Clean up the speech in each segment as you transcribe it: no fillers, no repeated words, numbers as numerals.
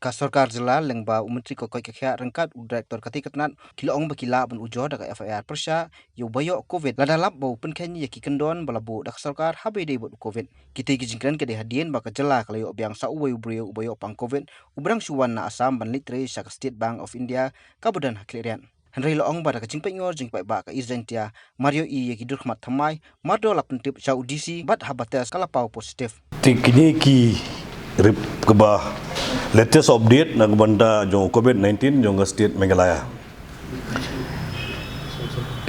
Kasorkar jela lengba umentri kokoi kekya rengkat direktor katikatnat kiloong bakila bun ujo daga FIR persya yo bayo covid ladalap bau penkenyi yaki kendon balabu dak sorkar habede bot covid kiti gijingkran kede hadien baka jela kalayo biang sa ubayu brio ubayo pang covid ubrang suwan na asam ban litre sak State Bank of India kabudan haklerian Henry loong pada kacingpai ngor jingpai ba ka izrentia Mario I yaki durkhmat thamai mardo lapentip sa udisi bat habates kalapau positif tikini ki rip keba latest update na banda jong COVID-19 jong state Meghalaya.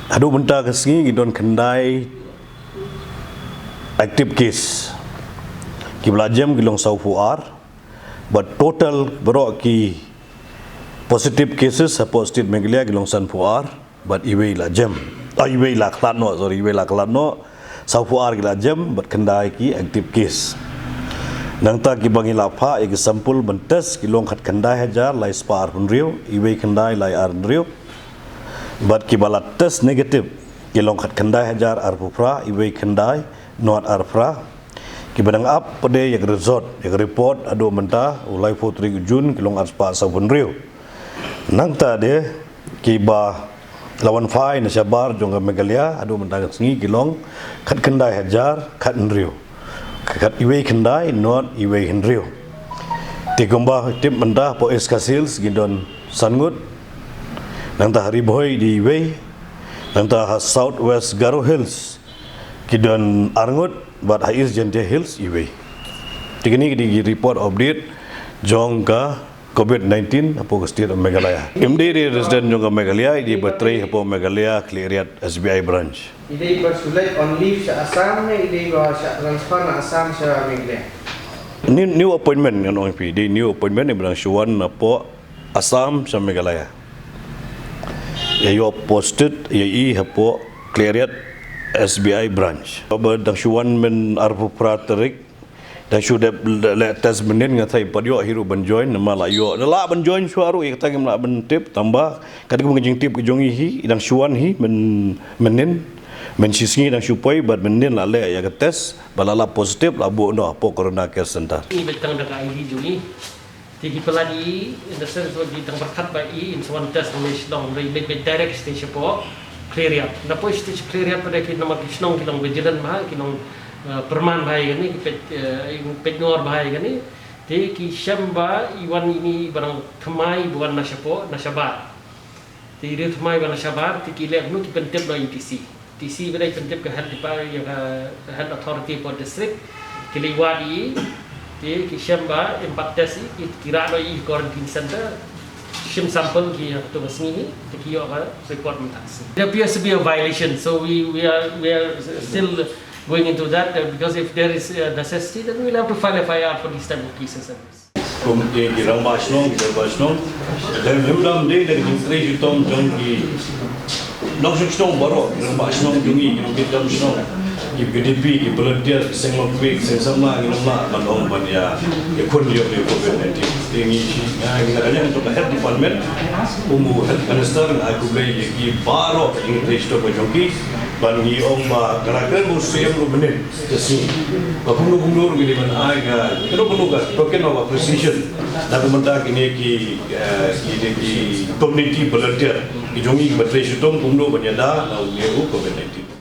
Adu benda kesini gidon kendai active case. Ki belajam gilong saufuar, but total berok ki positive cases support state Meghalaya gilong sanfuar, but iwe lajam. Iwe laklatno, sorry iwe laklatno saufuar gilajam, but kendai ki active case. Nang tak kibangi lapha ig sampul bentes kilong khat kandai hajar lai spar hunriu iwe kandai lai arnriu bat kibalat test negatif kilong khat kandai hajar arpufra iwe kandai not arfra kibadang up pade yak resort yak report ado menta ulai 4 Jun kilong arspa sa hunriu nang ta de kiba lawan fai na sabar jonga Meghalaya ado menta singi kilong khat kandai hajar khat hunriu kat iwe kendai not iwe henrio tigomba tip mendah po eskasils gidon sangut nang ta hariboy di iwe nang ta southwest Garo Hills gidon arngut bat hais jentia hills iwe tigini di report update jong ka COVID-19 apo state of Meghalaya MD resident jong ka Meghalaya di betray apo Meghalaya Cleariat SBI branch Ini bersulit on leave sa Assam ni, ini sa transfer na Assam sa Meghalaya. New appointment yang orang pi, di new appointment yang berang syuan apo Assam sa Meghalaya. Yo posted i apo Cleariat SBI branch. Berang syuan men arfu praterik dan sudah tes menin ngatai padio hiru banjoin nama la yo la banjoin suaru ik tagi la bentip tambah kadang mengejing tip kejongi hi dan syuan hi menin mensisngi dan supaya bad menin la le ya tes balala positif la bu no apo corona care center ini betang daga ini juni tigi peladi in the sense of ditang berkat by in one test mesh long re direct stage po clear na po stage clear pada kita nama kisnong kilong vigilant mah kilong perman bahaya ni pet ngor bahaya ni te ki shamba iwan ini barang thamai bukan nashabar te ire thamai bukan nashabar te ki lek nu ki pentep no ITC TC bedai pentep ke head yang head authority for district ki liwadi te ki shamba 4 test kira no I quarantine center shim sample ki to masni te ki yo report mutaksi there appears to be a violation so we are still going into that because if there is necessity then we'll have to file FIR for these type of cases. Komite kirang basno dan jumlah dia dari menteri jutom jongki langsung baru kirang basno jungi kita basno IPDP ki volunteer sengok week sesama ngomla mandong banya ikut dia COVID-19 ini kadang untuk head department head minister aku beli ki baru yang resto jongki bagi ba gerakan musim lu menit kesini bakundur gini man aga itu penuh token of appreciation dan mentak ini ki community volunteer ki jongi bateri sutom kumdo banyada na uneru COVID-19